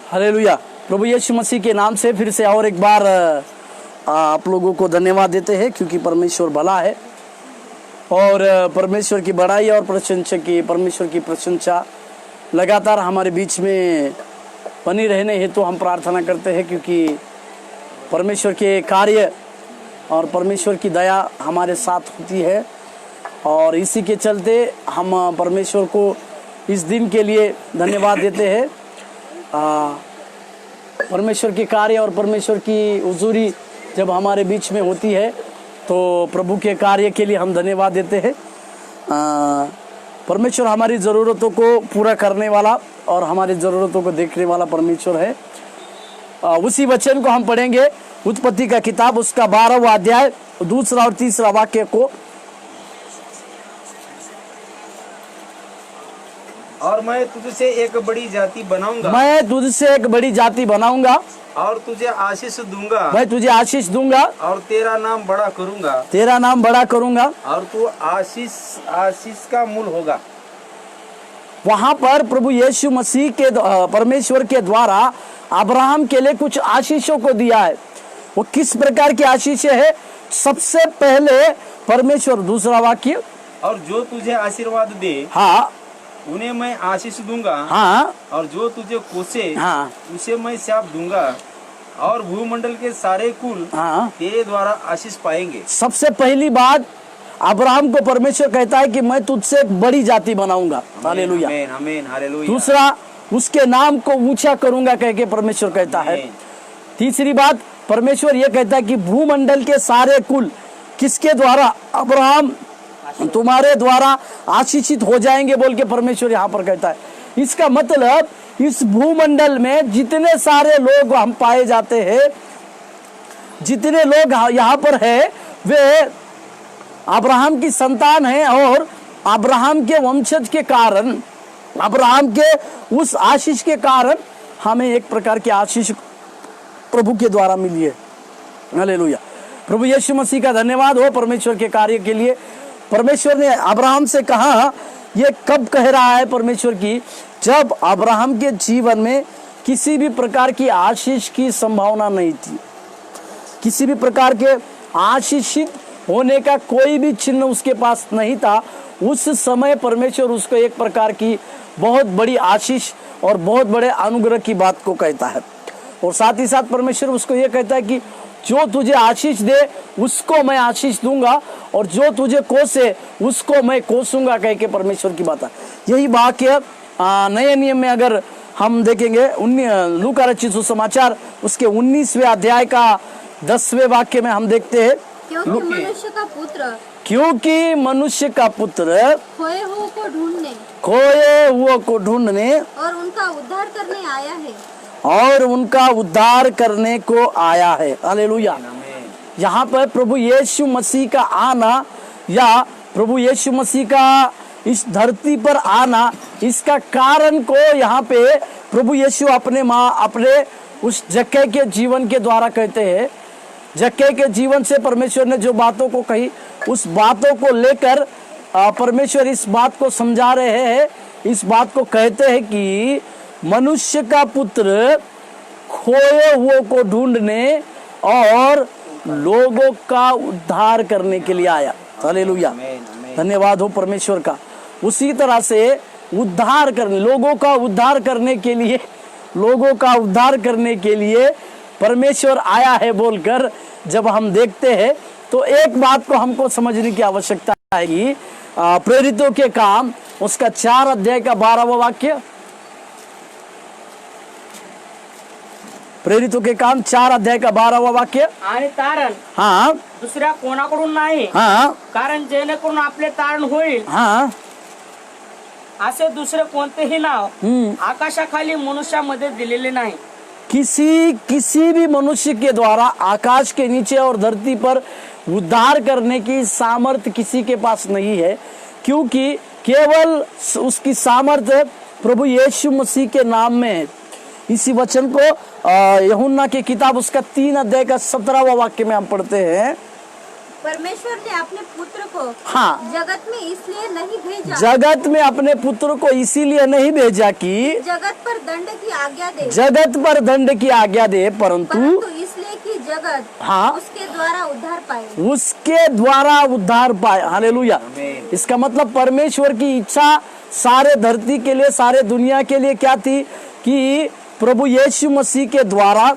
Hallelujah. प्रभु यीशु मसीह के नाम से फिर से और एक बार आप लोगों को धन्यवाद देते हैं, क्योंकि परमेश्वर भला है और परमेश्वर की बड़ाई और प्रशंसा की परमेश्वर की प्रशंसा लगातार हमारे बीच में बनी रहने हेतु हम प्रार्थना करते हैं, क्योंकि परमेश्वर के कार्य और परमेश्वर की दया हमारे साथ होती है। और इसी के चलते हम परमेश्वर को इस दिन के लिए धन्यवाद देते हैं। परमेश्वर के कार्य और परमेश्वर की हुजूरी जब हमारे बीच में होती है तो प्रभु के कार्य के लिए हम धन्यवाद देते हैं। परमेश्वर हमारी ज़रूरतों को पूरा करने वाला और हमारी ज़रूरतों को देखने वाला परमेश्वर है। उसी वचन को हम पढ़ेंगे, उत्पत्ति का किताब उसका 12वां अध्याय 2 और 3 वाक्य को। और मैं तुझसे एक बड़ी जाति बनाऊंगा, मैं तुझसे एक बड़ी जाति बनाऊंगा और तुझे आशीष दूंगा, मैं तुझे आशीष दूंगा और तेरा नाम बड़ा करूंगा, तेरा नाम बड़ा करूंगा, और तू आशीष का मूल होगा। वहां पर प्रभु यीशु मसीह के परमेश्वर के द्वारा अब्राहम के लिए कुछ आशीषों को दिया है। वो किस प्रकार की आशीष है? सबसे पहले परमेश्वर, दूसरा वाक्य, और जो तुझे आशीर्वाद दे, हाँ, उन्हें मैं आशीष दूंगा, हाँ, और जो तुझे कोसे, हाँ, उसे मैं शाप दूंगा, और भूमंडल के सारे कुल, हाँ, तेरे द्वारा आशीष पाएंगे। सबसे पहली बात अब्राहम को परमेश्वर कहता है कि मैं तुझसे एक बड़ी जाति बनाऊंगा। हालेलुया, आमीन, आमीन, हालेलुया। दूसरा, उसके नाम को ऊंचा करूंगा कह के परमेश्वर कहता है। तीसरी बात, परमेश्वर ये कहता है कि भूमंडल के सारे कुल किसके द्वारा? अब्राहम, तुम्हारे द्वारा आशीषित हो जाएंगे बोल के परमेश्वर यहाँ पर कहता है। इसका मतलब इस भूमंडल में जितने सारे लोग हम पाए जाते हैं, जितने लोग यहाँ पर है, वे अब्राहम की संतान है, और अब्राहम के वंशज के कारण, अब्राहम के उस आशीष के कारण हमें एक प्रकार की आशीष प्रभु के द्वारा मिली है। हालेलुया। प्रभु यीशु मसीह का धन्यवाद हो परमेश्वर के कार्य के लिए। परमेश्वर ने अब्राहम से कहा, ये कब कह रहा है परमेश्वर की? जब अब्राहम के जीवन में किसी भी प्रकार की आशीष की संभावना नहीं थी, किसी भी प्रकार के आशीषित होने का कोई भी चिन्ह उसके पास नहीं था। उस समय परमेश्वर उसको एक प्रकार की बहुत बड़ी आशीष और बहुत बड़े अनुग्रह की बात को कहता है। और साथ ही साथ परमेश्वर उसको ये कहता है कि जो तुझे आशीष दे उसको मैं आशीष दूंगा, और जो तुझे कोसे उसको मैं कोसूंगा कह के परमेश्वर की बात है। यही वाक्य नए नियम में अगर हम देखेंगे, लूका रचित सुसमाचार उसके 19वें अध्याय का 10वें वाक्य में हम देखते हैं, क्योंकि मनुष्य का पुत्र खोए हुओं को ढूंढने और उनका उद्धार करने को आया है। हालेलुया। यहाँ पर प्रभु यीशु मसीह का आना, या प्रभु यीशु मसीह का इस धरती पर आना, इसका कारण को यहाँ पे प्रभु यीशु अपने उस जक्कई के जीवन के द्वारा कहते हैं। जक्कई के जीवन से परमेश्वर ने जो बातों को कही, उस बातों को लेकर परमेश्वर इस बात को समझा रहे हैं। इस बात को कहते हैं कि मनुष्य का पुत्र खोए हुए को ढूंढने और लोगों का उद्धार करने के लिए आया। हालेलुया, धन्यवाद हो परमेश्वर का। उसी तरह से उद्धार करने, लोगों का उद्धार करने के लिए परमेश्वर आया है बोलकर जब हम देखते हैं तो एक बात को हमको समझने की आवश्यकता है कि प्रेरितों के काम उसका 4 अध्याय का 12वां वाक्य, प्रेरितों के काम 4 अध्याय का 12वां वाक्य। आणि तारण, हाँ, दुसऱ्या कोणाकडून नाही, हाँ, कारण जेणेकरून आपले तारण होईल, हाँ, असे दुसरे कोणतेही नाव आकाशाखाली मनुष्यामध्ये दिलेले नाही। किसी भी मनुष्य के द्वारा आकाश के नीचे और धरती पर उद्धार करने की सामर्थ्य किसी के पास नहीं है, क्योंकि केवल उसकी सामर्थ्य प्रभु यीशु मसीह के नाम में है। इसी वचन को यूहन्ना की किताब उसका 3 अध्याय का 17वां वाक्य में हम पढ़ते हैं। परमेश्वर ने अपने पुत्र को हाँ जगत में इसलिए नहीं भेजा जगत में अपने पुत्र को इसीलिए नहीं भेजा कि जगत पर दंड की आज्ञा दे, जगत पर दंड की आज्ञा दे, परंतु परंतु इसलिए कि जगत हाँ उसके द्वारा उद्धार पाए। उसके द्वारा उद्धार पाए। हालेलुया। इसका मतलब परमेश्वर की इच्छा सारे धरती के लिए, सारे दुनिया के लिए क्या थी कि प्रभु यीशु मसीह के द्वारा,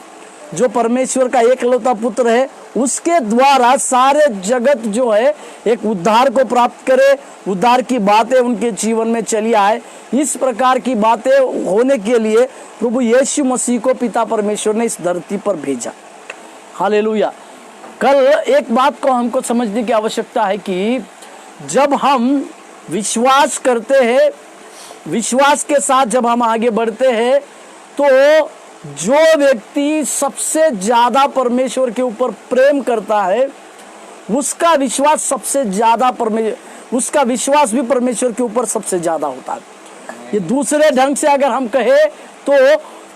जो परमेश्वर का एकलौता पुत्र है, उसके द्वारा सारे जगत जो है एक उद्धार को प्राप्त करे, उद्धार की बातें उनके जीवन में चली आए। इस प्रकार की बातें होने के लिए प्रभु यीशु मसीह को पिता परमेश्वर ने इस धरती पर भेजा। हालेलुया। कल एक बात को हमको समझने की आवश्यकता है कि जब हम विश्वास करते हैं, विश्वास के साथ जब हम आगे बढ़ते हैं, तो जो व्यक्ति सबसे ज्यादा परमेश्वर के ऊपर प्रेम करता है, उसका विश्वास सबसे ज्यादा उसका विश्वास भी परमेश्वर के ऊपर सबसे ज्यादा होता है। ये दूसरे ढंग से अगर हम कहें तो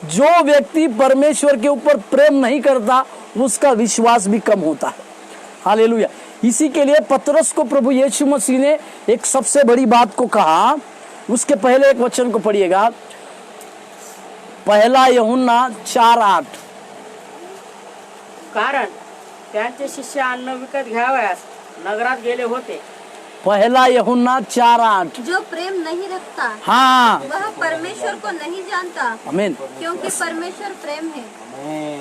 जो व्यक्ति परमेश्वर के ऊपर प्रेम नहीं करता, उसका विश्वास भी कम होता है। हालेलुया। इसी के लिए पतरस को प्रभु यीशु मसीह ने एक सबसे बड़ी बात को कहा। उसके पहले एक वचन को पढ़िएगा, पहला यूहन्ना 4:8। कारण त्यांचे शिष्य अन्न विकत घ्यावयास नगरात गेले होते। पहला यूहन्ना 4:8। जो प्रेम नहीं रखता हाँ वह परमेश्वर को नहीं जानता, आमीन। क्योंकि परमेश्वर प्रेम है।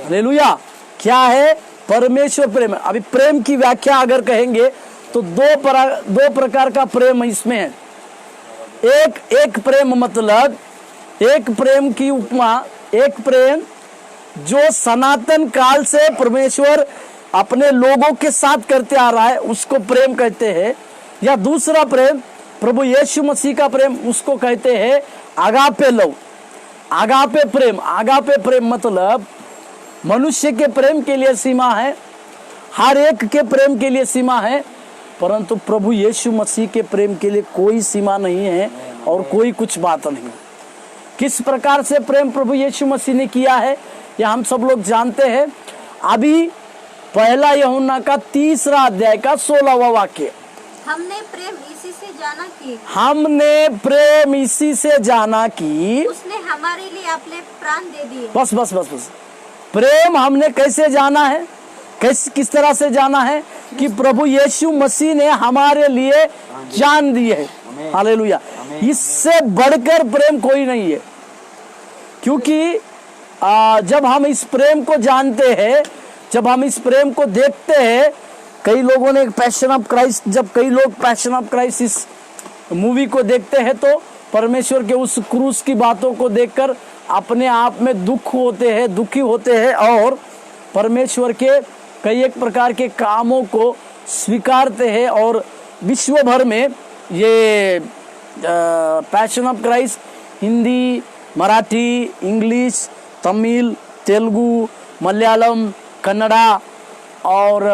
हालेलुया। क्या है? परमेश्वर प्रेम है। अभी प्रेम की व्याख्या अगर कहेंगे तो दो प्रकार का प्रेम इसमें है। एक प्रेम मतलब, एक प्रेम की उपमा, एक प्रेम जो सनातन काल से परमेश्वर अपने लोगों के साथ करते आ रहा है, उसको प्रेम कहते हैं। या दूसरा प्रेम प्रभु यीशु मसीह का प्रेम, उसको कहते हैं आगापे लव, आगापे प्रेम। आगापे प्रेम मतलब मनुष्य के प्रेम के लिए सीमा है, हर एक के प्रेम के लिए सीमा है, परंतु प्रभु यीशु मसीह के प्रेम के लिए कोई सीमा नहीं है और कोई कुछ बात नहीं। किस प्रकार से प्रेम प्रभु यीशु मसीह ने किया है यह हम सब लोग जानते हैं। अभी पहला यूहन्ना का 3 अध्याय का 16वां वाक्य, हमने प्रेम इसी से जाना कि हमने प्रेम इसी से जाना कि उसने हमारे लिए अपने प्राण दे दिए। बस बस बस बस। प्रेम हमने कैसे जाना है, किस तरह से जाना है कि प्रभु यीशु मसीह ने हमारे लिए जान दी है। हालेलुया। इससे बढ़कर प्रेम कोई नहीं है, क्योंकि जब हम इस प्रेम को जानते हैं, जब हम इस प्रेम को देखते हैं, कई लोगों ने पैशन ऑफ क्राइस्ट, जब कई लोग पैशन ऑफ क्राइस्ट इस मूवी को देखते हैं तो परमेश्वर के उस क्रूस की बातों को देखकर अपने आप में दुखी होते हैं और परमेश्वर के कई एक प्रकार के कामों को स्वीकारते हैं। और विश्व भर में ये passion of Christ Hindi, Marathi, English, Tamil, Telugu, Malayalam, Kannada और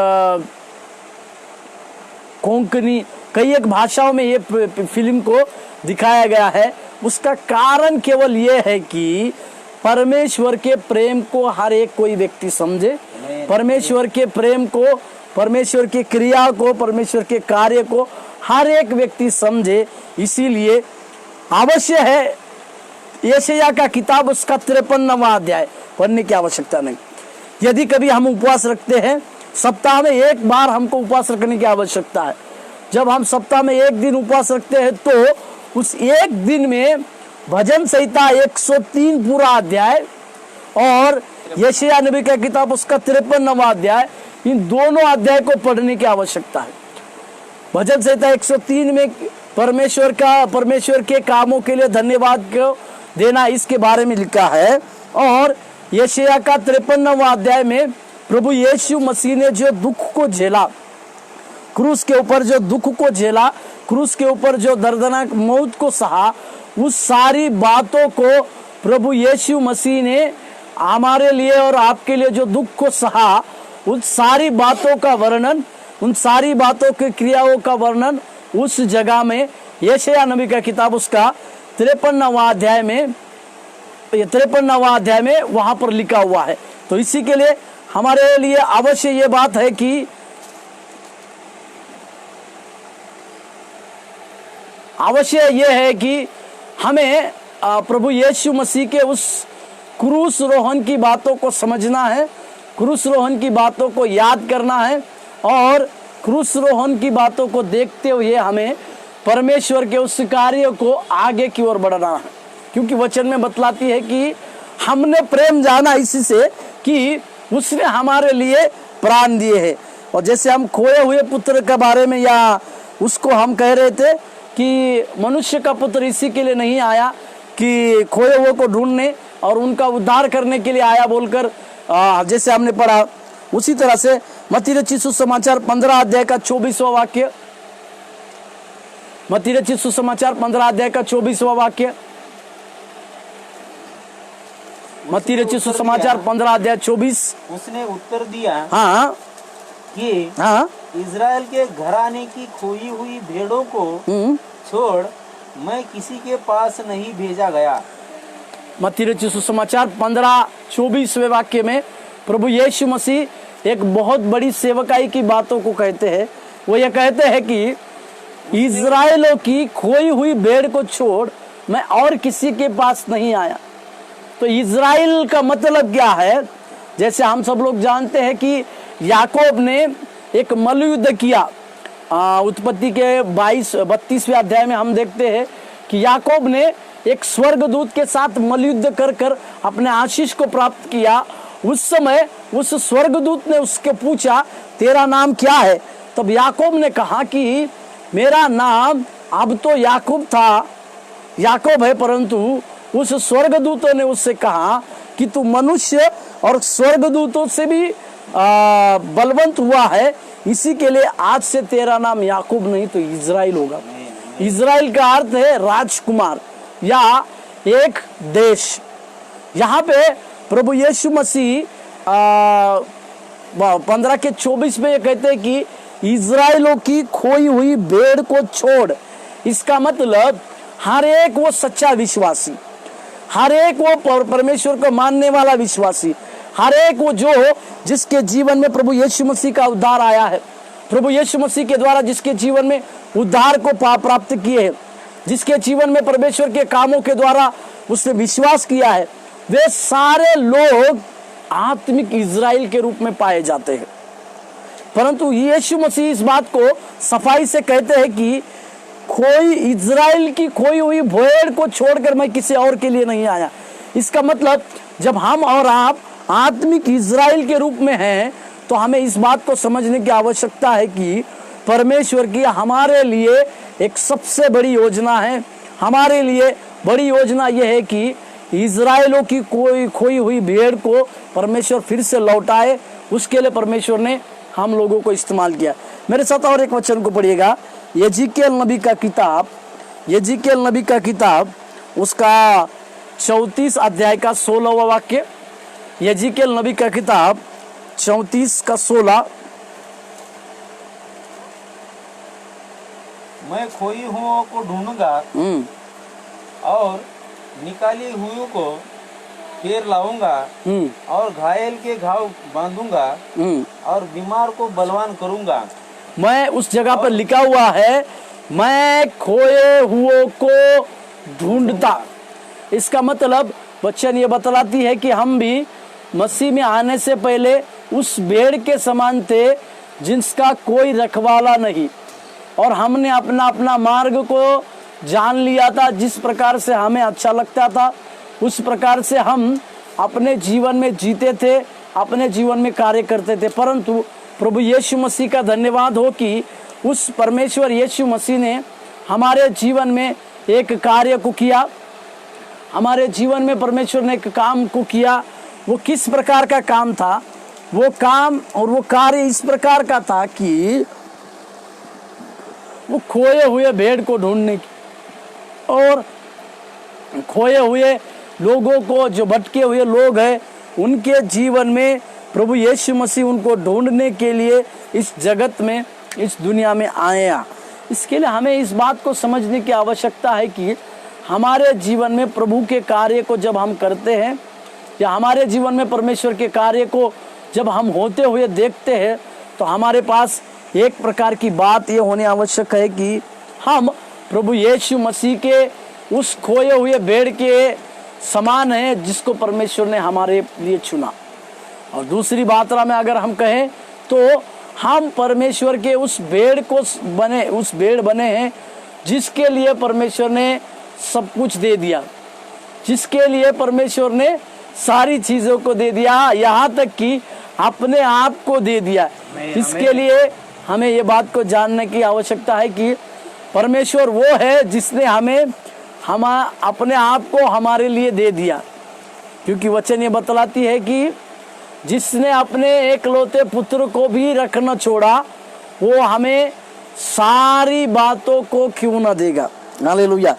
कोंकणी, कई एक भाषाओं में ये फिल्म को दिखाया गया है। उसका कारण केवल ये है कि परमेश्वर के प्रेम को हर एक कोई व्यक्ति समझे, परमेश्वर के प्रेम को, परमेश्वर की क्रिया को, परमेश्वर के कार्य को हर एक व्यक्ति समझे। इसीलिए अवश्य है यशायाह का किताब उसका 53वां अध्याय पढ़ने की आवश्यकता नहीं। यदि कभी हम उपवास रखते हैं, सप्ताह में एक बार हमको उपवास रखने की आवश्यकता है। जब हम सप्ताह में एक दिन उपवास रखते हैं तो उस एक दिन में भजन संहिता 103 पूरा अध्याय और यशायाह नबी का किताब उसका 53वां अध्याय, इन दोनों अध्याय को पढ़ने की आवश्यकता है। भजन संहिता 103 में परमेश्वर के कामों के लिए धन्यवाद को देना, इसके बारे में लिखा है। और यशायाह का 53वां अध्याय में प्रभु यीशु मसीह ने जो दुख को झेला, क्रूस के ऊपर जो दुख को झेला, क्रूस के ऊपर जो दर्दनाक मौत को सहा, उस सारी बातों को प्रभु यीशु मसीह ने हमारे लिए और आपके लिए जो दुख को सहा, उन सारी बातों का वर्णन, उन सारी बातों की क्रियाओं का वर्णन उस जगह में यशायाह नबी का किताब उसका 53वां अध्याय में, 53वां अध्याय में वहां पर लिखा हुआ है। तो इसी के लिए हमारे लिए अवश्य ये बात है कि अवश्य ये है कि हमें प्रभु यीशु मसीह के उस क्रूस रोहन की बातों को समझना है, क्रूस रोहन की बातों को याद करना है और क्रूस रोहन की बातों को देखते हुए हमें परमेश्वर के उस कार्य को आगे की ओर बढ़ाना है। क्योंकि वचन में बतलाती है कि हमने प्रेम जाना इसी से कि उसने हमारे लिए प्राण दिए हैं। और जैसे हम खोए हुए पुत्र के बारे में या उसको हम कह रहे थे कि मनुष्य का पुत्र इसी के लिए नहीं आया कि खोए हुए को ढूंढने और उनका उद्धार करने के लिए आया बोलकर जैसे हमने पढ़ा, उसी तरह से मत्ती रचित सुसमाचार 15 अध्याय का 24वां वाक्य, मत्ती रचित सुसमाचार 15 अध्याय का 24वां वाक्य, मत्ती रचित सुसमाचार 15 अध्याय 24। उसने उत्तर दिया हाँ कि हाँ इज़राइल के घराने की खोई हुई भेड़ों को छोड़ मैं किसी के पास नहीं भेजा गया। मत्ती रचित सुसमाचार 15-24वें वाक्य में प्रभु यीशु मसीह एक बहुत बड़ी सेवकाई की बातों को कहते हैं। वो ये कहते हैं कि इज़राइलों की खोई हुई भेड़ को छोड़ मैं और किसी के पास नहीं आया। तो इज़राइल का मतलब क्या है? जैसे हम सब लोग जानते हैं कि याकूब ने एक मल्लयुद्ध किया। उत्पत्ति के 32वें अध्याय में हम देखते हैं कि याकूब ने एक स्वर्गदूत के साथ मल्लयुद्ध कर कर अपने आशीष को प्राप्त किया। उस समय उस स्वर्गदूत ने उसके पूछा तेरा नाम क्या है? तब याकूब ने कहा कि मेरा नाम अब तो याकूब था, याकूब है, परंतु उस स्वर्गदूतों ने उससे कहा कि तू मनुष्य और स्वर्गदूतों से भी बलवंत हुआ है, इसी के लिए आज से तेरा नाम याकूब नहीं तो इज़राइल होगा। इज़राइल का अर्थ है राजकुमार या एक देश। यहाँ पे प्रभु यीशु मसीह 15:24 में ये कहते हैं कि इज़राइलों की खोई हुई भेड़ को छोड़। इसका मतलब हर एक वो सच्चा विश्वासी, हर एक वो परमेश्वर को मानने वाला विश्वासी, हर एक वो जो जिसके जीवन में प्रभु यीशु मसीह का उद्धार आया है, प्रभु यीशु मसीह के द्वारा जिसके जीवन में उद्धार को प्राप्त किए हैं, जिसके जीवन में परमेश्वर के कामों के द्वारा उसने विश्वास किया है, वे सारे लोग आत्मिक इज़राइल के रूप में पाए जाते हैं। परंतु यीशु मसीह इस बात को सफाई से कहते हैं कि खोई इज़राइल की खोई हुई भेड़ को छोड़कर मैं किसी और के लिए नहीं आया। इसका मतलब जब हम और आप आत्मिक इज़राइल के रूप में हैं तो हमें इस बात को समझने की आवश्यकता है कि परमेश्वर की हमारे लिए एक सबसे बड़ी योजना है। हमारे लिए बड़ी योजना यह है कि इज़राइलों की कोई खोई हुई भेड़ को परमेश्वर फिर से लौटाए। उसके लिए परमेश्वर ने हम लोगों को इस्तेमाल किया। मेरे साथ और एक वचन को पढ़िएगा, यजीकेल नबी का किताब, यजीकेल नबी का किताब उसका 34 अध्याय का 16वां वाक्य, यजीकेल नबी का किताब 34 का 16। मैं खोई हुओं को ढूंढूंगा और निकाली हुई को फिर लाऊंगा और घायल के घाव बांधूंगा और बीमार को बलवान करूंगा। मैं उस जगह पर लिखा हुआ है मैं खोए हुओं को ढूंढता। इसका मतलब वचन ये बतलाती है कि हम भी मसीह में आने से पहले उस भेड़ के समान थे जिसका कोई रखवाला नहीं, और हमने अपना अपना मार्ग को जान लिया था। जिस प्रकार से हमें अच्छा लगता था उस प्रकार से हम अपने जीवन में जीते थे, अपने जीवन में कार्य करते थे। परंतु प्रभु यीशु मसीह का धन्यवाद हो कि उस परमेश्वर यीशु मसीह ने हमारे जीवन में एक कार्य को किया, हमारे जीवन में परमेश्वर ने एक काम को किया। वो किस प्रकार का काम था? वो काम और वो कार्य इस प्रकार का था कि वो खोए हुए भेड़ को ढूंढने की और खोए हुए लोगों को, जो भटके हुए लोग हैं, उनके जीवन में प्रभु यीशु मसीह उनको ढूंढने के लिए इस जगत में, इस दुनिया में आया। इसके लिए हमें इस बात को समझने की आवश्यकता है कि हमारे जीवन में प्रभु के कार्य को जब हम करते हैं या हमारे जीवन में परमेश्वर के कार्य को जब हम होते हुए देखते हैं तो हमारे पास एक प्रकार की बात ये होनी आवश्यक है कि हम प्रभु यीशु मसीह के उस खोए हुए भेड़ के समान है जिसको परमेश्वर ने हमारे लिए चुना। और दूसरी मात्रा में अगर हम कहें तो हम परमेश्वर के उस भेड़ बने हैं जिसके लिए परमेश्वर ने सब कुछ दे दिया, जिसके लिए परमेश्वर ने सारी चीजों को दे दिया, यहाँ तक कि अपने आप को दे दिया। इसके लिए हमें ये बात को जानने की आवश्यकता है कि परमेश्वर वो है जिसने हम अपने आप को हमारे लिए दे दिया, क्योंकि वचन ये बतलाती है कि जिसने अपने एकलौते पुत्र को भी रखना छोड़ा वो हमें सारी बातों को क्यों न देगा। हालेलुया।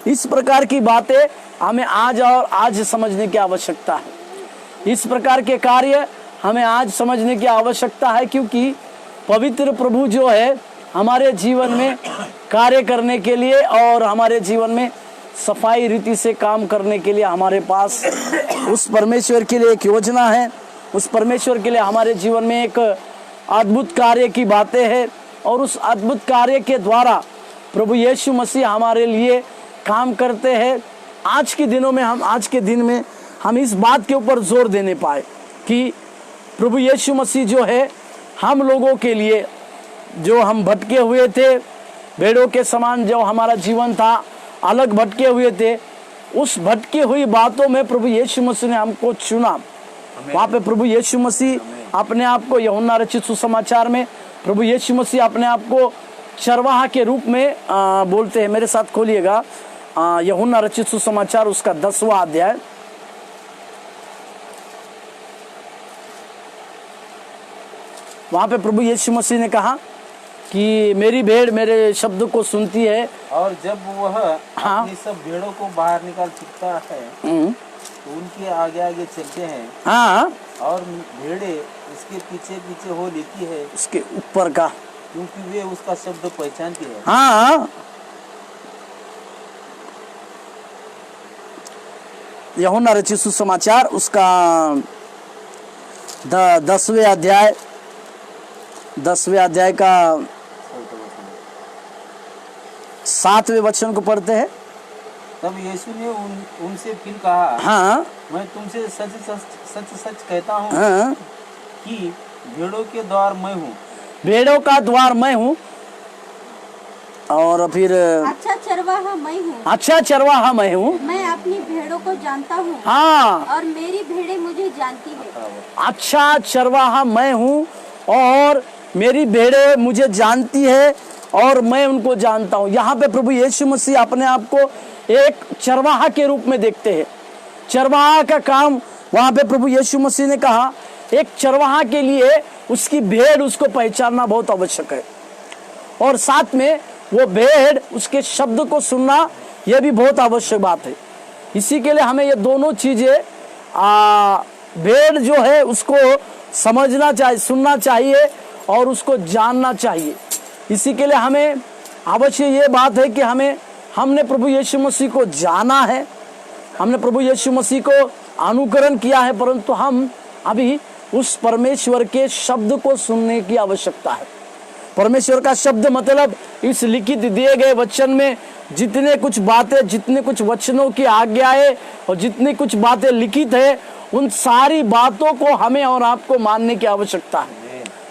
इस प्रकार की बातें हमें आज समझने की आवश्यकता है। इस प्रकार के कार्य हमें आज समझने की आवश्यकता है, क्योंकि पवित्र प्रभु जो है हमारे जीवन में कार्य करने के लिए और हमारे जीवन में सफाई रीति से काम करने के लिए हमारे पास उस परमेश्वर के लिए एक योजना है। उस परमेश्वर के लिए हमारे जीवन में एक अद्भुत कार्य की बातें हैं और उस अद्भुत कार्य के द्वारा प्रभु यीशु मसीह हमारे लिए काम करते हैं। आज के दिन में हम इस बात के ऊपर जोर देने पाए कि प्रभु यीशु मसीह जो है हम लोगों के लिए, जो हम भटके हुए थे, भेड़ों के समान जो हमारा जीवन था, अलग भटके हुए थे, उस भटकी हुई बातों में प्रभु यीशु मसीह ने हमको चुना। वहाँ पे प्रभु यीशु मसीह अपने आप को, यूहन्ना रचित सुसमाचार में प्रभु यीशु मसीह अपने आप को चरवाहा के रूप में बोलते हैं। मेरे साथ खोलिएगा यूहन्ना रचित सुसमाचार उसका 10वां अध्याय। वहाँ पे प्रभु यीशु मसीह ने कहा कि मेरी भेड़ मेरे शब्द को सुनती है। और जब वह अपनी सब भेड़ों को बाहर निकाल चुकता है तो उनके आगे आगे चलते हैं। हाँ, और भेड़े उसके पीछे पीछे हो लेती है, उसके ऊपर का, क्योंकि वे उसका शब्द पहचानती है। हाँ, यूहन्ना रचित सुसमाचार उसका 10वें अध्याय का 7वें वचन को पढ़ते हैं। तब यीशु ने उनसे फिर कहा, हाँ, मैं तुमसे सच कहता हूँ हाँ, कि भेड़ों के द्वार मैं हूँ। भेड़ों का द्वार मैं हूँ। और फिर अच्छा चरवाहा मैं हूँ। अच्छा चरवाहा मैं हूँ। मैं अपनी भेड़ों को जानता हूँ। हाँ, और मेरी भेड़ें मुझे जानती है। अच्छा चरवाहा मैं हूँ और मेरी भेड़ें मुझे जानती है और मैं उनको जानता हूँ। यहाँ पे प्रभु यीशु मसीह अपने आप को एक चरवाहा के रूप में देखते हैं। चरवाहा का काम वहाँ पे प्रभु यीशु मसीह ने कहा, एक चरवाहा के लिए उसकी भेड़ उसको पहचानना बहुत आवश्यक है और साथ में वो भेड़ उसके शब्द को सुनना यह भी बहुत आवश्यक बात है। इसी के लिए हमें ये दोनों चीजें भेड़ जो है उसको समझना चाहिए, सुनना चाहिए और उसको जानना चाहिए। इसी के लिए हमें अवश्य ये बात है कि हमने प्रभु यीशु मसीह को जाना है, हमने प्रभु यीशु मसीह को अनुकरण किया है, परंतु हम अभी उस परमेश्वर के शब्द को सुनने की आवश्यकता है। परमेश्वर का शब्द मतलब इस लिखित दिए गए वचन में जितने कुछ बातें, जितने कुछ वचनों की आज्ञाएं और जितनी कुछ बातें लिखित है, उन सारी बातों को हमें और आपको मानने की आवश्यकता है।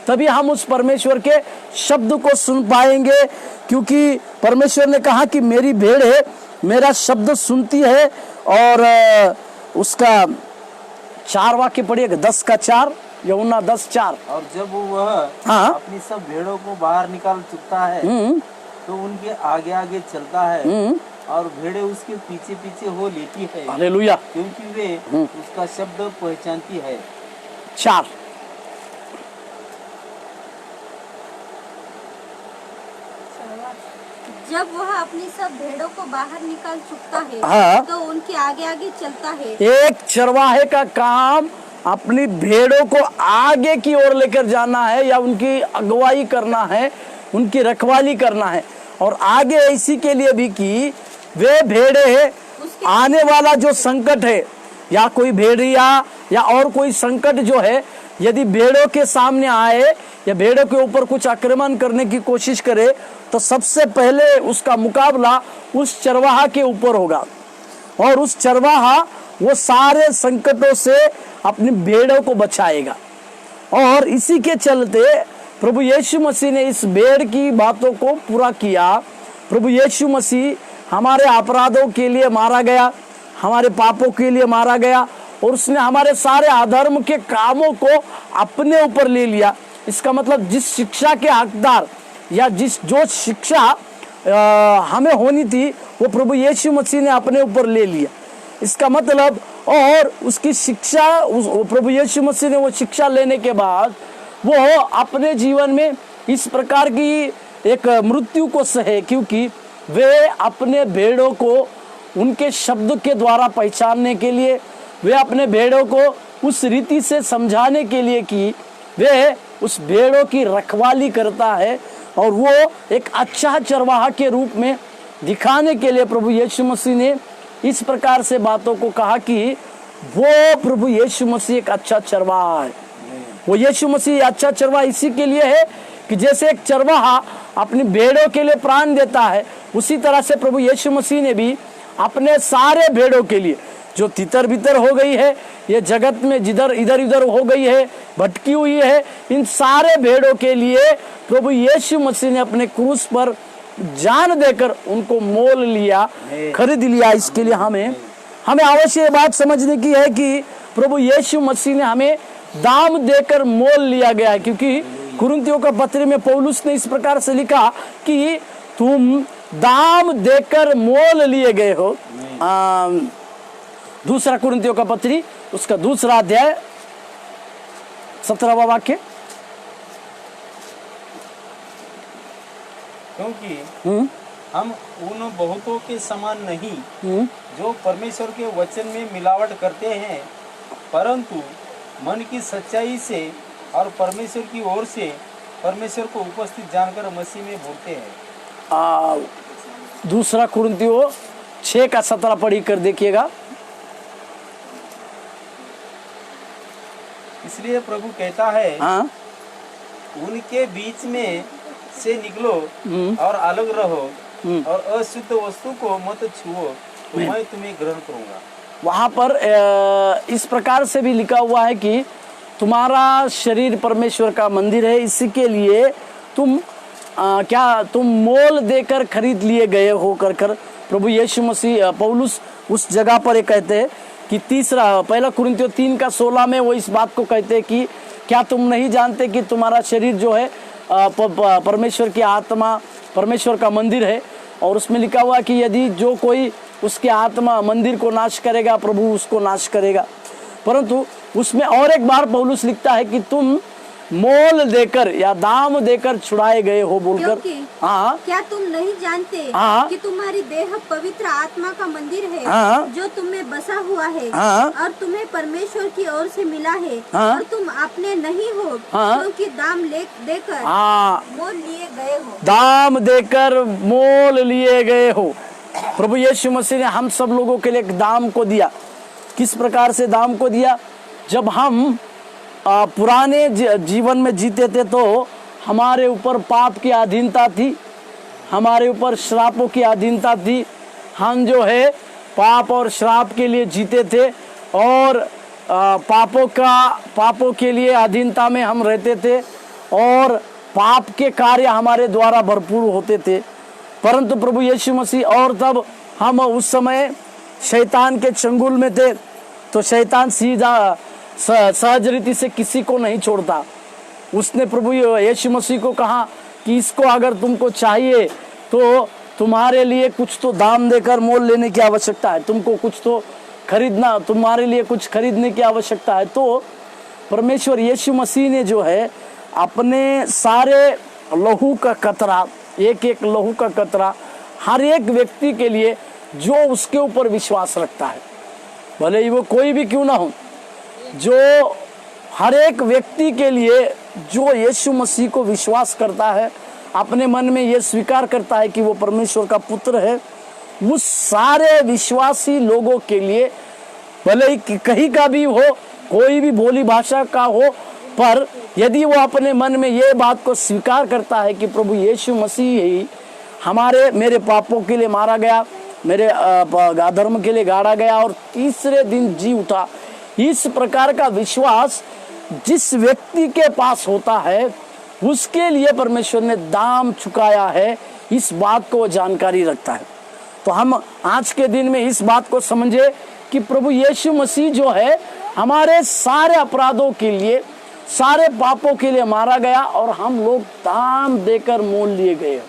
तभी हम उस परमेश्वर के शब्द को सुन पाएंगे, क्योंकि परमेश्वर ने कहा कि मेरी भेड़ है, मेरा शब्द सुनती है। और उसका 4 वाक्य पढ़िएगा, 10 का 4, यूहन्ना 10:4। और जब वह अपनी सब भेड़ों को बाहर निकाल चुकता है तो उनके आगे आगे चलता है और भेड़े उसके पीछे पीछे हो लेती है। हालेलुया। क्योंकि वे उसका शब्द पहचानती है। 4 जब वह अपनी सब भेड़ों को बाहर निकाल चुकता है हाँ। तो उनके आगे आगे चलता है। एक चरवाहे का काम अपनी भेड़ों को आगे की ओर लेकर जाना है या उनकी अगुवाई करना है, उनकी रखवाली करना है। और आगे इसी के लिए भी कि वे भेड़े आने वाला जो संकट है या कोई भेड़िया या और कोई संकट जो है यदि भेड़ों के सामने आए या भेड़ों के ऊपर कुछ आक्रमण करने की कोशिश करे तो सबसे पहले उसका मुकाबला उस चरवाहा के ऊपर होगा, और उस चरवाहा वो सारे संकटों से अपनी भेड़ों को बचाएगा। और इसी के चलते प्रभु यीशु मसीह ने इस भेड़ की बातों को पूरा किया। प्रभु यीशु मसीह हमारे अपराधों के लिए मारा गया, हमारे पापों के लिए मारा गया, और उसने हमारे सारे अधर्म के कामों को अपने ऊपर ले लिया। इसका मतलब जिस शिक्षा के हकदार या जो शिक्षा हमें होनी थी वो प्रभु यीशु मसीह ने अपने ऊपर ले लिया। इसका मतलब, और उसकी शिक्षा प्रभु यीशु मसीह ने वो शिक्षा लेने के बाद वो अपने जीवन में इस प्रकार की एक मृत्यु को सहे, क्योंकि वे अपने भेड़ों को उनके शब्द के द्वारा पहचानने के लिए, वे अपने भेड़ों को उस रीति से समझाने के लिए कि वे उस भेड़ों की रखवाली करता है, और वो एक अच्छा चरवाहा के रूप में दिखाने के लिए प्रभु यीशु मसीह ने इस प्रकार से बातों को कहा कि वो प्रभु यीशु मसीह एक अच्छा चरवाहा है। वो यीशु मसीह अच्छा चरवाहा इसी के लिए है कि जैसे एक चरवाहा अपनी भेड़ों के लिए प्राण देता है, उसी तरह से प्रभु यीशु मसीह ने भी अपने सारे भेड़ों के लिए, जो तितर बितर हो गई है, ये जगत में जिधर इधर उधर हो गई है, भटकी हुई है, इन सारे भेड़ों के लिए प्रभु यीशु मसीह ने अपने क्रूस पर जान देकर उनको मोल लिया, खरीद लिया। इसके लिए हमें अवश्य ये बात समझने की है कि प्रभु यीशु मसीह ने हमें दाम देकर मोल लिया गया है, क्योंकि कुरिन्थियों का पत्र में पौलुस ने इस प्रकार से लिखा कि तुम दाम देकर मोल लिए गए हो। दूसरा कुरिन्थियों का पत्री उसका दूसरा अध्याय 17वां वाक्य। क्योंकि हम उन बहुतों के समान नहीं जो परमेश्वर के वचन में मिलावट करते हैं, परंतु मन की सच्चाई से और परमेश्वर की ओर से परमेश्वर को उपस्थित जानकर मसीह में बोलते हैं। दूसरा कुरिन्थियों 6:17 पढ़ी कर देखिएगा। इसलिए प्रभु कहता है, उनके बीच में से निकलो और अलग रहो और अशुद्ध वस्तु को मत छुओ, तो मैं तुम्हें ग्रहण करूंगा। वहां पर इस प्रकार से भी लिखा हुआ है कि तुम्हारा शरीर परमेश्वर का मंदिर है, इसी के लिए तुम तुम मोल देकर खरीद लिए गए हो कर प्रभु यीशु मसीह पौलुस उस जगह पर ये कहते हैं कि पहला कुरिन्थियों 3:16 में वो इस बात को कहते हैं कि क्या तुम नहीं जानते कि तुम्हारा शरीर जो है परमेश्वर की आत्मा, परमेश्वर का मंदिर है। और उसमें लिखा हुआ कि यदि जो कोई उसके आत्मा मंदिर को नाश करेगा, प्रभु उसको नाश करेगा। परंतु उसमें और एक बार पौलुस लिखता है कि तुम मोल देकर या दाम देकर छुड़ाए गए हो बोलकर। हाँ, क्या तुम नहीं जानते कि तुम्हारी देह पवित्र आत्मा का मंदिर है, जो तुम में बसा हुआ है, और तुम्हें परमेश्वर की ओर से मिला है, और तुम अपने नहीं हो, क्योंकि दाम देकर मोल लिए गए हो। दाम देकर मोल लिए गए हो। प्रभु यीशु मसीह ने हम सब लोगों के लिए एक दाम को दिया। किस प्रकार से दाम को दिया? जब हम पुराने जीवन में जीते थे तो हमारे ऊपर पाप की अधीनता थी, हमारे ऊपर श्रापों की अधीनता थी। हम जो है पाप और श्राप के लिए जीते थे, और पापों के लिए अधीनता में हम रहते थे, और पाप के कार्य हमारे द्वारा भरपूर होते थे। परंतु प्रभु यीशु मसीह, और तब हम उस समय शैतान के चंगुल में थे, तो शैतान सीधा सहज रीति से किसी को नहीं छोड़ता। उसने प्रभु यीशु मसीह को कहा कि इसको अगर तुमको चाहिए तो तुम्हारे लिए कुछ तो दाम देकर मोल लेने की आवश्यकता है, तुमको कुछ तो खरीदना, तुम्हारे लिए कुछ खरीदने की आवश्यकता है। तो परमेश्वर यीशु मसीह ने जो है अपने सारे लहू का कतरा, एक एक लहू का कतरा हर एक व्यक्ति के लिए जो उसके ऊपर विश्वास रखता है, भले ही वो कोई भी क्यों ना हो, जो हर एक व्यक्ति के लिए जो यीशु मसीह को विश्वास करता है, अपने मन में ये स्वीकार करता है कि वो परमेश्वर का पुत्र है, उस सारे विश्वासी लोगों के लिए, भले ही कहीं का भी हो, कोई भी बोली भाषा का हो, पर यदि वो अपने मन में ये बात को स्वीकार करता है कि प्रभु यीशु मसीह ही मेरे पापों के लिए मारा गया, मेरे अधर्म के लिए गाड़ा गया और तीसरे दिन जी उठा, इस प्रकार का विश्वास जिस व्यक्ति के पास होता है उसके लिए परमेश्वर ने दाम चुकाया है, इस बात को वो जानकारी रखता है। तो हम आज के दिन में इस बात को समझे कि प्रभु यीशु मसीह जो है हमारे सारे अपराधों के लिए, सारे पापों के लिए मारा गया और हम लोग दाम देकर मोल लिए गए।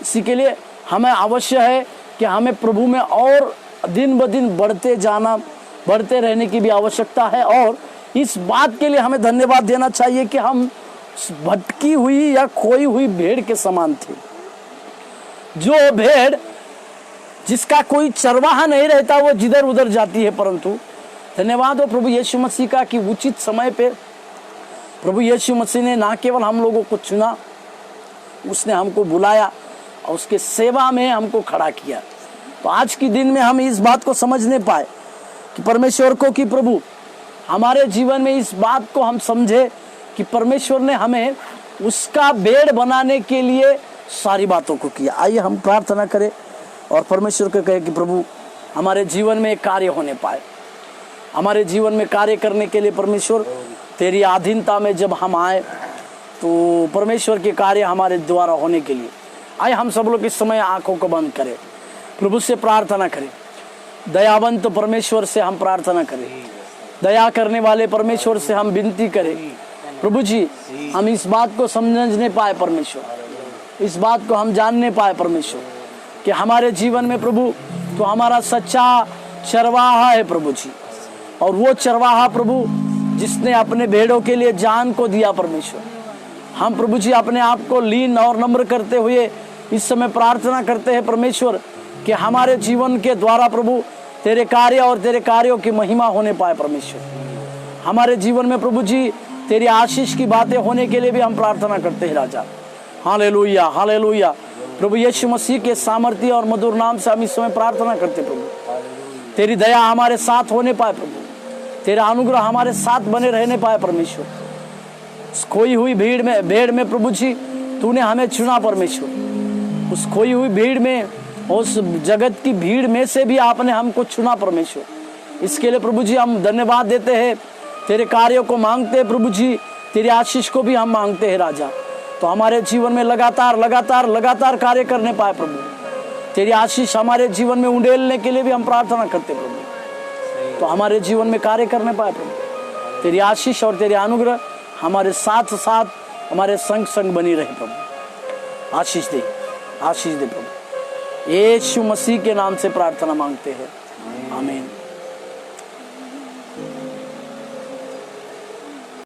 इसी के लिए हमें अवश्य है कि हमें प्रभु में और दिन ब दिन बढ़ते रहने की भी आवश्यकता है। और इस बात के लिए हमें धन्यवाद देना चाहिए कि हम भटकी हुई या खोई हुई भेड़ के समान थे। जो भेड़ जिसका कोई चरवाहा नहीं रहता वो जिधर उधर जाती है, परंतु धन्यवाद हो प्रभु यीशु मसीह का कि उचित समय पे प्रभु यीशु मसीह ने ना केवल हम लोगों को चुना, उसने हमको बुलाया और उसके सेवा में हमको खड़ा किया। तो आज के दिन में हम इस बात को समझने पाए कि परमेश्वर को कि प्रभु हमारे जीवन में इस बात को हम समझे कि परमेश्वर ने हमें उसका भेड़ बनाने के लिए सारी बातों को किया। आइए हम प्रार्थना करें और परमेश्वर को कहे कि प्रभु हमारे जीवन में कार्य होने पाए। हमारे जीवन में कार्य करने के लिए परमेश्वर तेरी अधीनता में जब हम आए तो परमेश्वर के कार्य हमारे द्वारा होने के लिए आइए हम सब लोग इस समय आंखों को बंद करें, प्रभु से प्रार्थना करें। दयावंत परमेश्वर से हम प्रार्थना करें, दया करने वाले परमेश्वर से हम विनती करें। प्रभु जी हम इस बात को समझने पाए परमेश्वर, इस बात को हम जानने पाए परमेश्वर कि हमारे जीवन में प्रभु तो हमारा सच्चा चरवाहा है प्रभु जी। और वो चरवाहा प्रभु जिसने अपने भेड़ों के लिए जान को दिया परमेश्वर। हम प्रभु जी अपने आप को लीन और नम्र करते हुए इस समय प्रार्थना करते हैं परमेश्वर कि हमारे जीवन के द्वारा प्रभु तेरे कार्य और तेरे कार्यों की महिमा होने पाए परमेश्वर। हमारे जीवन में प्रभु जी तेरी आशीष की बातें होने के लिए भी हम प्रार्थना करते हैं राजा। Hallelujah hallelujah. प्रभु यीशु मसीह के सामर्थ्य और मधुर नाम से हम इस समय प्रार्थना करते प्रभु तेरी दया हमारे साथ होने पाए प्रभु, तेरा अनुग्रह हमारे साथ बने रहने पाए परमेश्वर। खोई हुई भेड़ में प्रभु जी तूने हमें चुना परमेश्वर। उस खोई हुई भीड़ में, उस जगत की भीड़ में से भी आपने हमको चुना परमेश्वर। इसके लिए प्रभु जी हम धन्यवाद देते हैं, तेरे कार्यों को मांगते हैं प्रभु जी, तेरी आशीष को भी हम मांगते हैं राजा। तो हमारे जीवन में लगातार कार्य करने पाए प्रभु, तेरी आशीष हमारे जीवन में उंडेलने के लिए भी हम प्रार्थना करते प्रभु। तो हमारे जीवन में कार्य करने पाए प्रभु, तेरी आशीष और तेरे अनुग्रह हमारे साथ साथ हमारे संग बनी रहे प्रभु। आशीष दे प्रभु। यीशु मसीह के नाम से प्रार्थना मांगते हैं, आमीन।